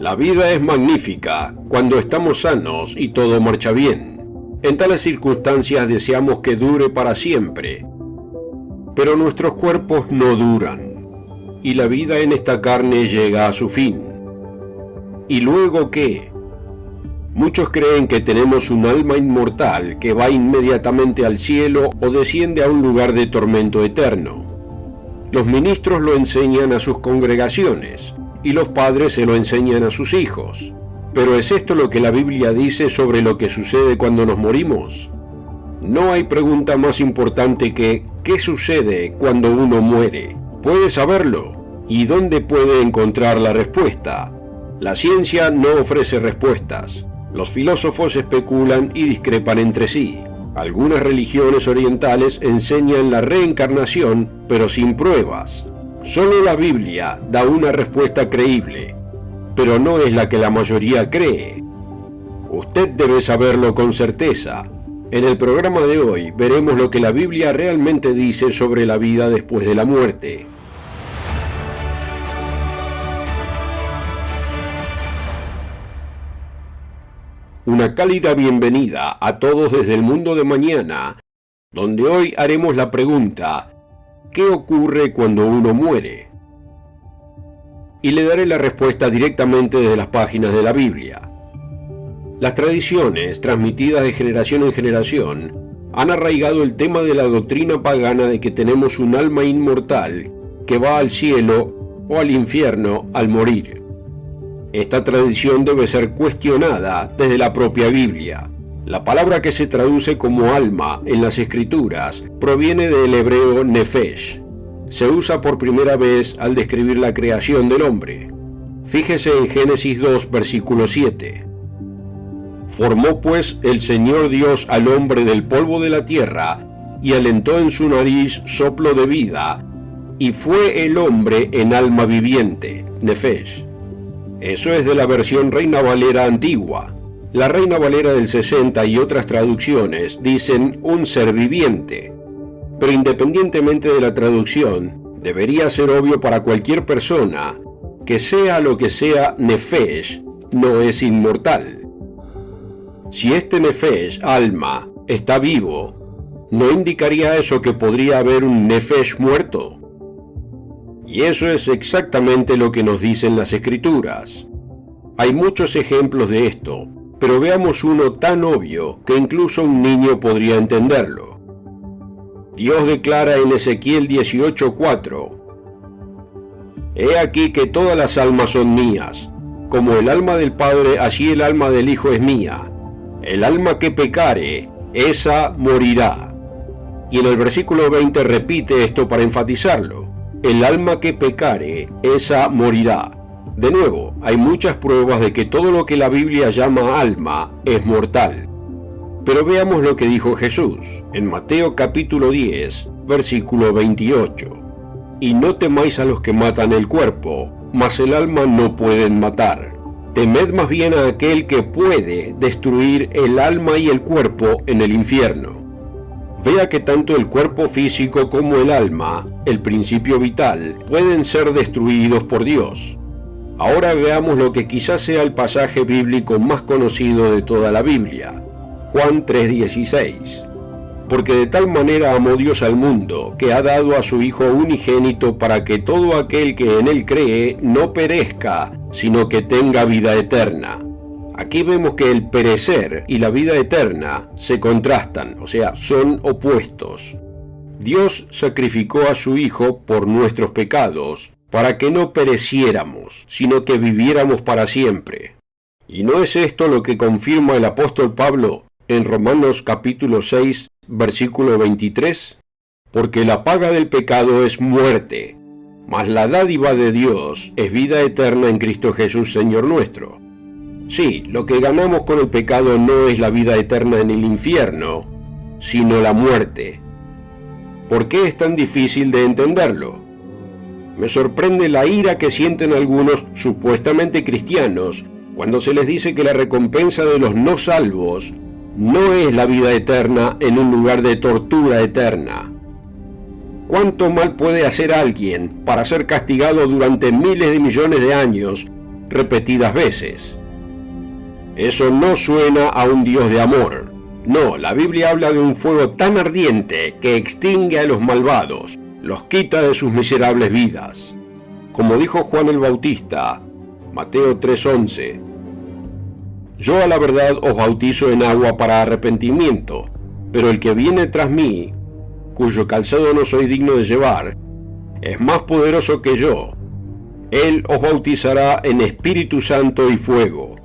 La vida es magnífica cuando estamos sanos y todo marcha bien. En tales circunstancias deseamos que dure para siempre. Pero nuestros cuerpos no duran, y la vida en esta carne llega a su fin. ¿Y luego qué? Muchos creen que tenemos un alma inmortal que va inmediatamente al cielo o desciende a un lugar de tormento eterno. Los ministros lo enseñan a sus congregaciones, y los padres se lo enseñan a sus hijos. ¿Pero es esto lo que la Biblia dice sobre lo que sucede cuando nos morimos? No hay pregunta más importante que ¿qué sucede cuando uno muere? ¿Puede saberlo? ¿Y dónde puede encontrar la respuesta? La ciencia no ofrece respuestas. Los filósofos especulan y discrepan entre sí. Algunas religiones orientales enseñan la reencarnación, pero sin pruebas. Solo la Biblia da una respuesta creíble, pero no es la que la mayoría cree. Usted debe saberlo con certeza. En el programa de hoy veremos lo que la Biblia realmente dice sobre la vida después de la muerte. Una cálida bienvenida a todos desde el mundo de mañana, donde hoy haremos la pregunta: ¿qué ocurre cuando uno muere? Y le daré la respuesta directamente desde las páginas de la Biblia. Las tradiciones, transmitidas de generación en generación, han arraigado el tema de la doctrina pagana de que tenemos un alma inmortal que va al cielo o al infierno al morir. Esta tradición debe ser cuestionada desde la propia Biblia. La palabra que se traduce como alma en las Escrituras proviene del hebreo nefesh. Se usa por primera vez al describir la creación del hombre. Fíjese en Génesis 2, versículo 7. Formó pues el Señor Dios al hombre del polvo de la tierra, y alentó en su nariz soplo de vida, y fue el hombre en alma viviente, nefesh. Eso es de la versión Reina Valera antigua. La Reina Valera del 60 y otras traducciones dicen un ser viviente. Pero independientemente de la traducción, debería ser obvio para cualquier persona que sea lo que sea nefesh, no es inmortal. Si este nefesh, alma, está vivo, ¿no indicaría eso que podría haber un nefesh muerto? Y eso es exactamente lo que nos dicen las Escrituras. Hay muchos ejemplos de esto, pero veamos uno tan obvio que incluso un niño podría entenderlo. Dios declara en Ezequiel 18:4: He aquí que todas las almas son mías, como el alma del Padre, así el alma del Hijo es mía. El alma que pecare, esa morirá. Y en el versículo 20 repite esto para enfatizarlo: el alma que pecare, esa morirá. De nuevo, hay muchas pruebas de que todo lo que la Biblia llama alma es mortal. Pero veamos lo que dijo Jesús en Mateo capítulo 10, versículo 28. Y no temáis a los que matan el cuerpo, mas el alma no pueden matar. Temed más bien a aquel que puede destruir el alma y el cuerpo en el infierno. Vea que tanto el cuerpo físico como el alma, el principio vital, pueden ser destruidos por Dios. Ahora veamos lo que quizás sea el pasaje bíblico más conocido de toda la Biblia, Juan 3:16. Porque de tal manera amó Dios al mundo, que ha dado a su Hijo unigénito para que todo aquel que en él cree no perezca, sino que tenga vida eterna. Aquí vemos que el perecer y la vida eterna se contrastan, o sea, son opuestos. Dios sacrificó a su Hijo por nuestros pecados, para que no pereciéramos, sino que viviéramos para siempre. ¿Y no es esto lo que confirma el apóstol Pablo en Romanos capítulo 6, versículo 23? Porque la paga del pecado es muerte, mas la dádiva de Dios es vida eterna en Cristo Jesús, Señor nuestro. Sí, lo que ganamos con el pecado no es la vida eterna en el infierno, sino la muerte. ¿Por qué es tan difícil de entenderlo? Me sorprende la ira que sienten algunos supuestamente cristianos cuando se les dice que la recompensa de los no salvos no es la vida eterna en un lugar de tortura eterna. ¿Cuánto mal puede hacer alguien para ser castigado durante miles de millones de años repetidas veces. Eso no suena a un Dios de amor. No, la Biblia habla de un fuego tan ardiente que extingue a los malvados, los quita de sus miserables vidas. Como dijo Juan el Bautista, Mateo 3:11, yo a la verdad os bautizo en agua para arrepentimiento, pero el que viene tras mí, cuyo calzado no soy digno de llevar, es más poderoso que yo. Él os bautizará en Espíritu Santo y fuego.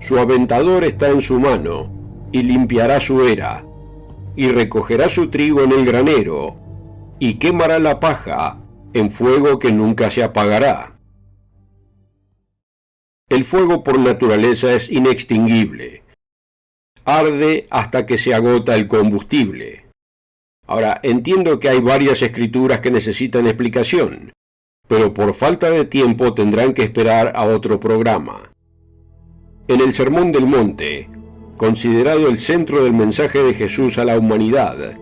Su aventador está en su mano, y limpiará su era, y recogerá su trigo en el granero, y quemará la paja en fuego que nunca se apagará. El fuego por naturaleza es inextinguible. Arde hasta que se agota el combustible. Ahora, entiendo que hay varias escrituras que necesitan explicación, pero por falta de tiempo tendrán que esperar a otro programa. En el Sermón del Monte, considerado el centro del mensaje de Jesús a la humanidad,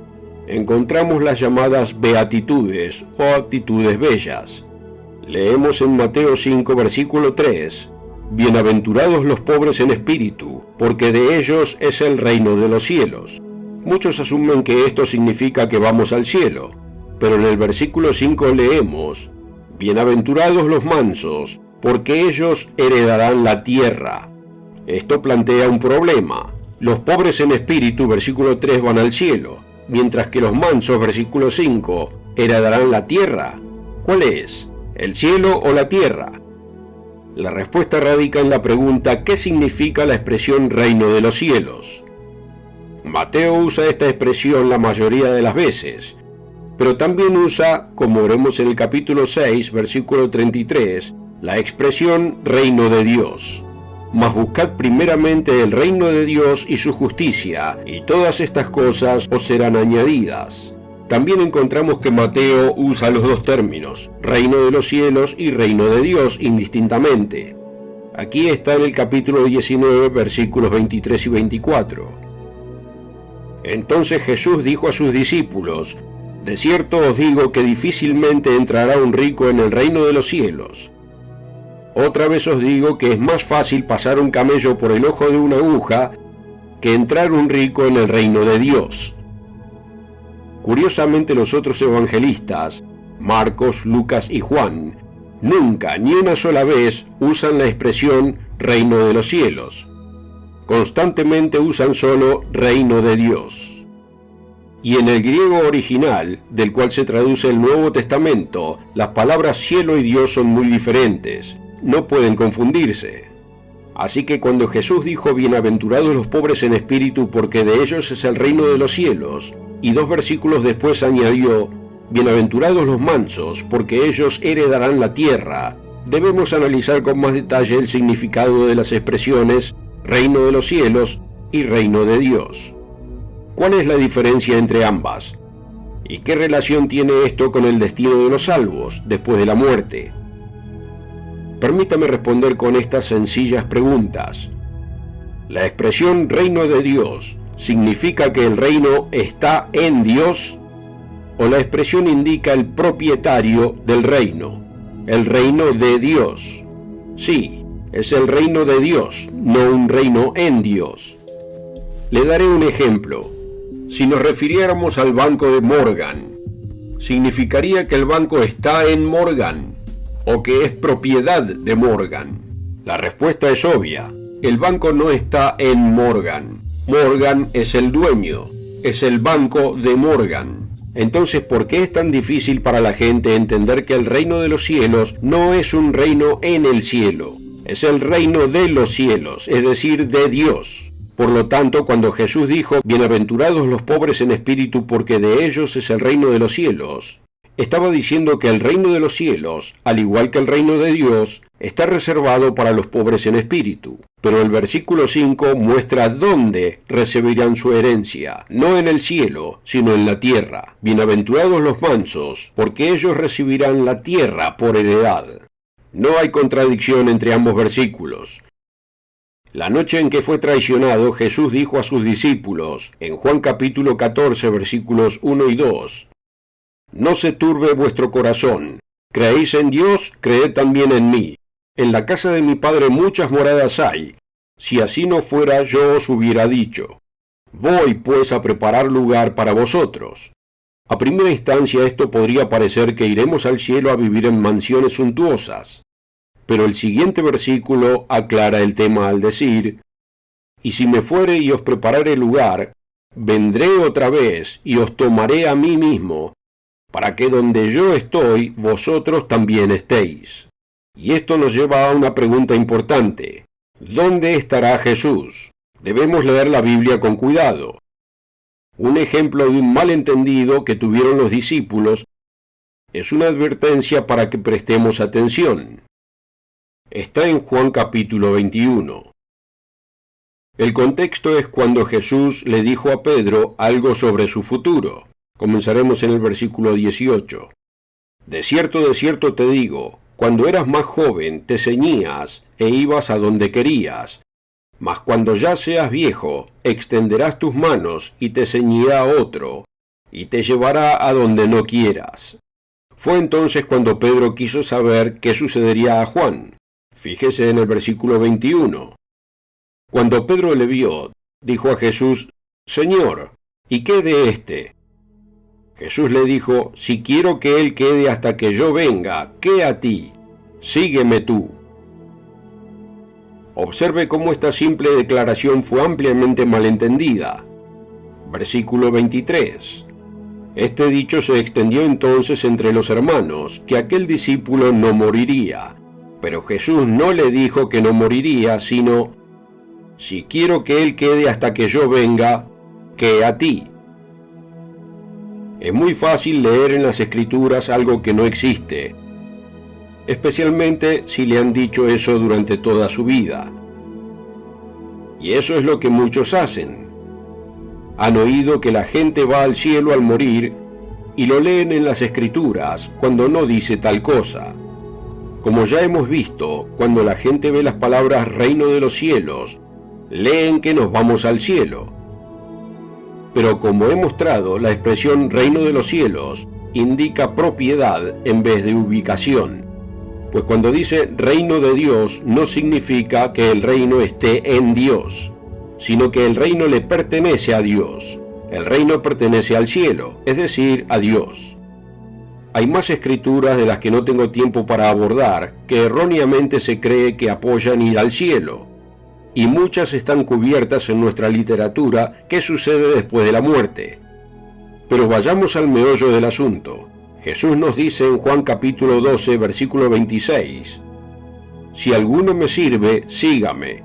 encontramos las llamadas beatitudes o actitudes bellas. Leemos en Mateo 5, versículo 3, bienaventurados los pobres en espíritu, porque de ellos es el reino de los cielos. Muchos asumen que esto significa que vamos al cielo, pero en el versículo 5 leemos, bienaventurados los mansos, porque ellos heredarán la tierra. Esto plantea un problema. Los pobres en espíritu, versículo 3, van al cielo, mientras que los mansos, versículo 5, heredarán la tierra. ¿Cuál es? ¿El cielo o la tierra? La respuesta radica en la pregunta ¿qué significa la expresión reino de los cielos? Mateo usa esta expresión la mayoría de las veces, pero también usa, como veremos en el capítulo 6, versículo 33, la expresión reino de Dios. Mas buscad primeramente el reino de Dios y su justicia, y todas estas cosas os serán añadidas. También encontramos que Mateo usa los dos términos, reino de los cielos y reino de Dios, indistintamente. Aquí está en el capítulo 19, versículos 23 y 24. Entonces Jesús dijo a sus discípulos, de cierto os digo que difícilmente entrará un rico en el reino de los cielos. Otra vez os digo que es más fácil pasar un camello por el ojo de una aguja que entrar un rico en el reino de Dios. Curiosamente los otros evangelistas, Marcos, Lucas y Juan, nunca ni una sola vez usan la expresión reino de los cielos. Constantemente usan solo reino de Dios. Y en el griego original, del cual se traduce el Nuevo Testamento, las palabras cielo y Dios son muy diferentes. No pueden confundirse. Así que cuando Jesús dijo bienaventurados los pobres en espíritu porque de ellos es el reino de los cielos, y 2 versículos después añadió bienaventurados los mansos porque ellos heredarán la tierra, debemos analizar con más detalle el significado de las expresiones reino de los cielos y reino de Dios. ¿Cuál es la diferencia entre ambas? ¿Y qué relación tiene esto con el destino de los salvos después de la muerte? Permítame responder con estas sencillas preguntas. ¿La expresión reino de Dios significa que el reino está en Dios? ¿O la expresión indica el propietario del reino, el reino de Dios? Sí, es el reino de Dios, no un reino en Dios. Le daré un ejemplo. Si nos refiriéramos al banco de Morgan, ¿significaría que el banco está en Morgan o que es propiedad de Morgan? La respuesta es obvia. El banco no está en Morgan. Morgan es el dueño, es el banco de Morgan. Entonces, ¿por qué es tan difícil para la gente entender que el reino de los cielos no es un reino en el cielo? Es el reino de los cielos, es decir, de Dios. Por lo tanto, cuando Jesús dijo, bienaventurados los pobres en espíritu porque de ellos es el reino de los cielos, estaba diciendo que el reino de los cielos, al igual que el reino de Dios, está reservado para los pobres en espíritu. Pero el versículo 5 muestra dónde recibirán su herencia, no en el cielo, sino en la tierra. Bienaventurados los mansos, porque ellos recibirán la tierra por heredad. No hay contradicción entre ambos versículos. La noche en que fue traicionado, Jesús dijo a sus discípulos, en Juan capítulo 14, versículos 1 y 2, no se turbe vuestro corazón, creéis en Dios, creed también en mí. En la casa de mi padre muchas moradas hay. Si así no fuera, yo os hubiera dicho. Voy pues a preparar lugar para vosotros. A primera instancia esto podría parecer que iremos al cielo a vivir en mansiones suntuosas. Pero el siguiente versículo aclara el tema al decir: y si me fuere y os preparare lugar, vendré otra vez y os tomaré a mí mismo, para que donde yo estoy, vosotros también estéis. Y esto nos lleva a una pregunta importante. ¿Dónde estará Jesús? Debemos leer la Biblia con cuidado. Un ejemplo de un malentendido que tuvieron los discípulos es una advertencia para que prestemos atención. Está en Juan capítulo 21. El contexto es cuando Jesús le dijo a Pedro algo sobre su futuro. Comenzaremos en el versículo 18. De cierto te digo, cuando eras más joven te ceñías e ibas a donde querías, mas cuando ya seas viejo extenderás tus manos y te ceñirá otro, y te llevará a donde no quieras. Fue entonces cuando Pedro quiso saber qué sucedería a Juan. Fíjese en el versículo 21. Cuando Pedro le vio, dijo a Jesús: Señor, ¿y qué de éste? Jesús le dijo: si quiero que él quede hasta que yo venga, ¿qué a ti? Sígueme tú. Observe cómo esta simple declaración fue ampliamente malentendida. Versículo 23. Este dicho se extendió entonces entre los hermanos, que aquel discípulo no moriría. Pero Jesús no le dijo que no moriría, sino: si quiero que él quede hasta que yo venga, ¿qué a ti? Es muy fácil leer en las Escrituras algo que no existe, especialmente si le han dicho eso durante toda su vida. Y eso es lo que muchos hacen. Han oído que la gente va al cielo al morir y lo leen en las Escrituras cuando no dice tal cosa. Como ya hemos visto, cuando la gente ve las palabras reino de los cielos, leen que nos vamos al cielo. Pero como he mostrado, la expresión reino de los cielos indica propiedad en vez de ubicación. Pues cuando dice reino de Dios no significa que el reino esté en Dios, sino que el reino le pertenece a Dios. El reino pertenece al cielo, es decir, a Dios. Hay más escrituras de las que no tengo tiempo para abordar que erróneamente se cree que apoyan ir al cielo, y muchas están cubiertas en nuestra literatura qué sucede después de la muerte. Pero vayamos al meollo del asunto. Jesús nos dice en Juan capítulo 12, versículo 26, si alguno me sirve, sígame,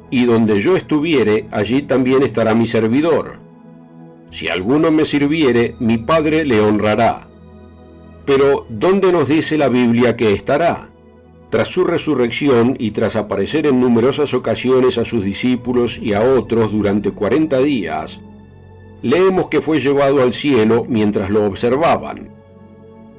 y donde yo estuviere, allí también estará mi servidor. Si alguno me sirviere, mi Padre le honrará. Pero, ¿dónde nos dice la Biblia que estará? Tras su resurrección y tras aparecer en numerosas ocasiones a sus discípulos y a otros durante 40 días, leemos que fue llevado al cielo mientras lo observaban.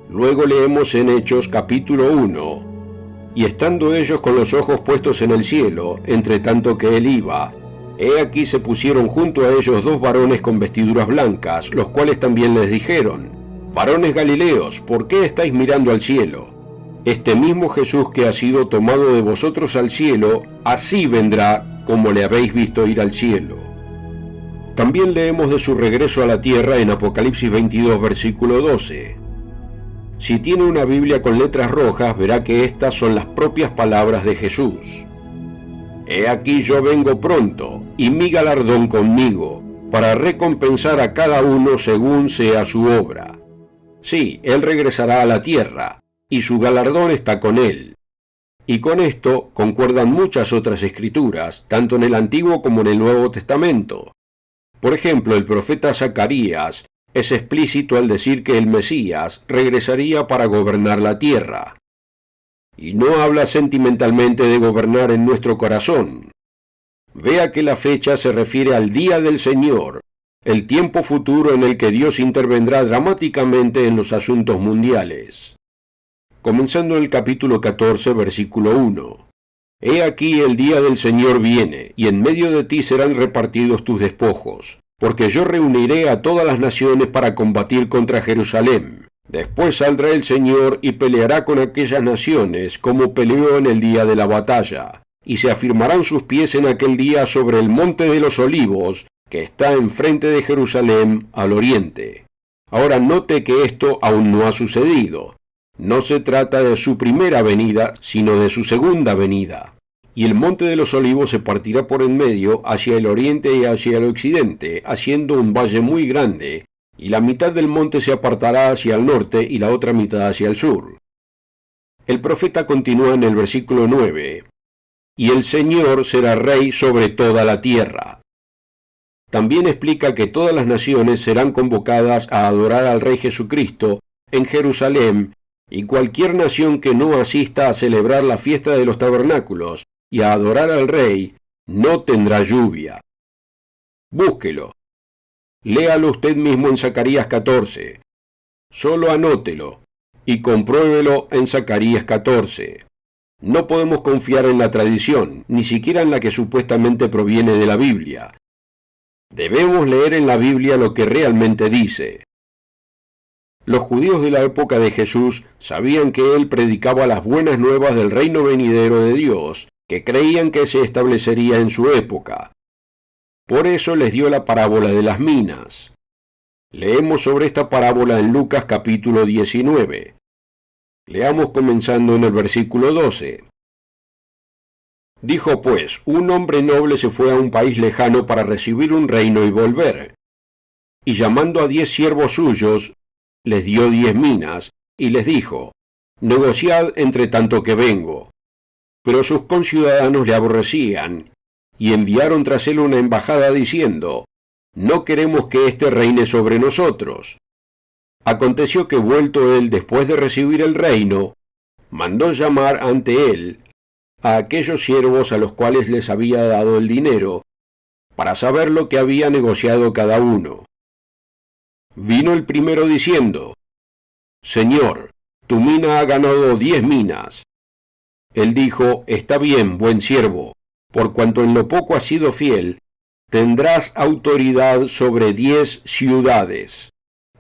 Luego leemos en Hechos capítulo 1, y estando ellos con los ojos puestos en el cielo, entre tanto que él iba, he aquí se pusieron junto a ellos dos varones con vestiduras blancas, los cuales también les dijeron: varones Galileos, ¿por qué estáis mirando al cielo? Este mismo Jesús que ha sido tomado de vosotros al cielo, así vendrá como le habéis visto ir al cielo. También leemos de su regreso a la tierra en Apocalipsis 22, versículo 12. Si tiene una Biblia con letras rojas, verá que estas son las propias palabras de Jesús. He aquí yo vengo pronto, y mi galardón conmigo, para recompensar a cada uno según sea su obra. Sí, él regresará a la tierra, y su galardón está con él. Y con esto concuerdan muchas otras escrituras, tanto en el Antiguo como en el Nuevo Testamento. Por ejemplo, el profeta Zacarías es explícito al decir que el Mesías regresaría para gobernar la tierra. Y no habla sentimentalmente de gobernar en nuestro corazón. Vea que la fecha se refiere al día del Señor, el tiempo futuro en el que Dios intervendrá dramáticamente en los asuntos mundiales. Comenzando el capítulo 14, versículo 1. He aquí el día del Señor viene, y en medio de ti serán repartidos tus despojos, porque yo reuniré a todas las naciones para combatir contra Jerusalén, Después saldrá el Señor y peleará con aquellas naciones como peleó en el día de la batalla, y se afirmarán sus pies en aquel día sobre el monte de los olivos, que está enfrente de Jerusalén al oriente. Ahora note que esto aún no ha sucedido. No se trata de su primera venida, sino de su segunda venida. Y el monte de los olivos se partirá por en medio hacia el oriente y hacia el occidente, haciendo un valle muy grande, y la mitad del monte se apartará hacia el norte y la otra mitad hacia el sur. El profeta continúa en el versículo 9, y el Señor será rey sobre toda la tierra. También explica que todas las naciones serán convocadas a adorar al Rey Jesucristo en Jerusalén, y cualquier nación que no asista a celebrar la fiesta de los tabernáculos y a adorar al Rey, no tendrá lluvia. Búsquelo. Léalo usted mismo en Zacarías 14. Solo anótelo y compruébelo en Zacarías 14. No podemos confiar en la tradición, ni siquiera en la que supuestamente proviene de la Biblia. Debemos leer en la Biblia lo que realmente dice. Los judíos de la época de Jesús sabían que él predicaba las buenas nuevas del reino venidero de Dios, que creían que se establecería en su época. Por eso les dio la parábola de las minas. Leemos sobre esta parábola en Lucas capítulo 19. Leamos comenzando en el versículo 12. Dijo pues, un hombre noble se fue a un país lejano para recibir un reino y volver. Y llamando a 10 siervos suyos, les dio 10 minas, y les dijo, negociad entre tanto que vengo. Pero sus conciudadanos le aborrecían, y enviaron tras él una embajada diciendo, no queremos que éste reine sobre nosotros. Aconteció que vuelto él después de recibir el reino, mandó llamar ante él a aquellos siervos a los cuales les había dado el dinero, para saber lo que había negociado cada uno. Vino el primero diciendo, Señor, tu mina ha ganado 10 minas. Él dijo, está bien, buen siervo, por cuanto en lo poco has sido fiel, tendrás autoridad sobre 10 ciudades.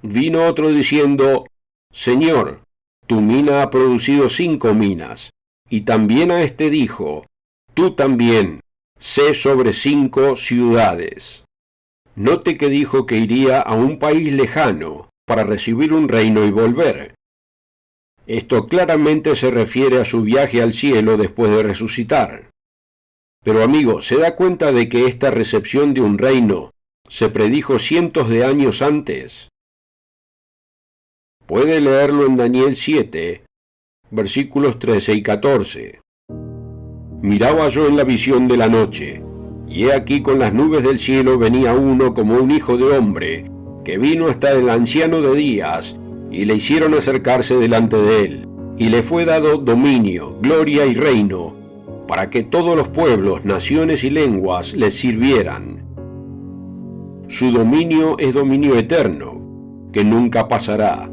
Vino otro diciendo, Señor, tu mina ha producido 5 minas. Y también a este dijo, tú también, sé sobre 5 ciudades. Note que dijo que iría a un país lejano para recibir un reino y volver. Esto claramente se refiere a su viaje al cielo después de resucitar. Pero amigo, ¿se da cuenta de que esta recepción de un reino se predijo cientos de años antes? Puede leerlo en Daniel 7, versículos 13 y 14. Miraba yo en la visión de la noche, y he aquí con las nubes del cielo venía uno como un hijo de hombre, que vino hasta el anciano de días, y le hicieron acercarse delante de él, y le fue dado dominio, gloria y reino, para que todos los pueblos, naciones y lenguas les sirvieran. Su dominio es dominio eterno, que nunca pasará,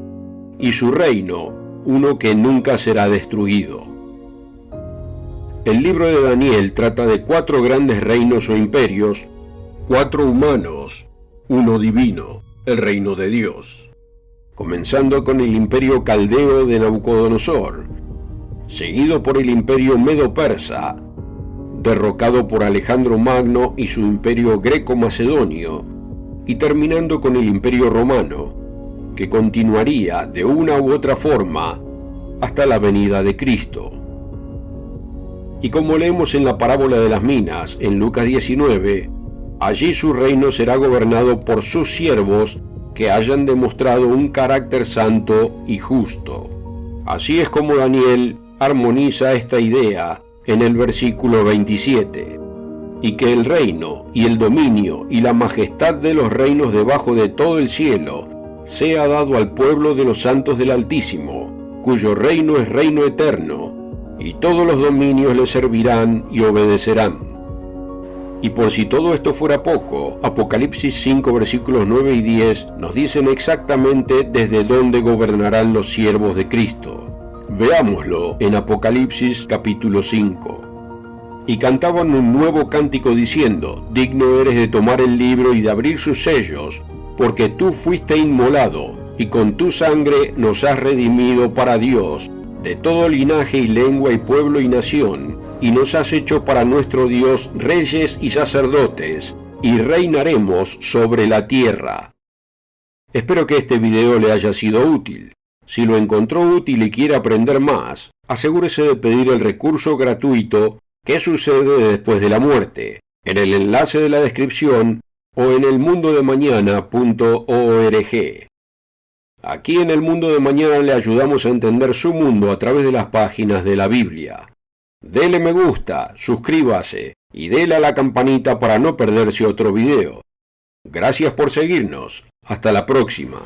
y su reino, uno que nunca será destruido. El libro de Daniel trata de 4 grandes reinos o imperios, 4 humanos, uno divino, el reino de Dios. Comenzando con el imperio caldeo de Nabucodonosor, seguido por el imperio medo-persa, derrocado por Alejandro Magno y su imperio greco-macedonio, y terminando con el imperio romano, que continuaría de una u otra forma hasta la venida de Cristo. Y como leemos en la parábola de las minas, en Lucas 19, allí su reino será gobernado por sus siervos que hayan demostrado un carácter santo y justo. Así es como Daniel armoniza esta idea en el versículo 27, y que el reino y el dominio y la majestad de los reinos debajo de todo el cielo sea dado al pueblo de los santos del Altísimo, cuyo reino es reino eterno, y todos los dominios le servirán y obedecerán. Y por si todo esto fuera poco, Apocalipsis 5 versículos 9 y 10 nos dicen exactamente desde dónde gobernarán los siervos de Cristo. Veámoslo en Apocalipsis capítulo 5. Y cantaban un nuevo cántico diciendo, digno eres de tomar el libro y de abrir sus sellos, porque tú fuiste inmolado, y con tu sangre nos has redimido para Dios, de todo linaje y lengua y pueblo y nación, y nos has hecho para nuestro Dios reyes y sacerdotes, y reinaremos sobre la tierra. Espero que este video le haya sido útil. Si lo encontró útil y quiere aprender más, asegúrese de pedir el recurso gratuito ¿Qué sucede después de la muerte? En el enlace de la descripción o en elmundodemañana.org. Aquí en El Mundo de Mañana le ayudamos a entender su mundo a través de las páginas de la Biblia. Dele me gusta, suscríbase y dele a la campanita para no perderse otro video. Gracias por seguirnos. Hasta la próxima.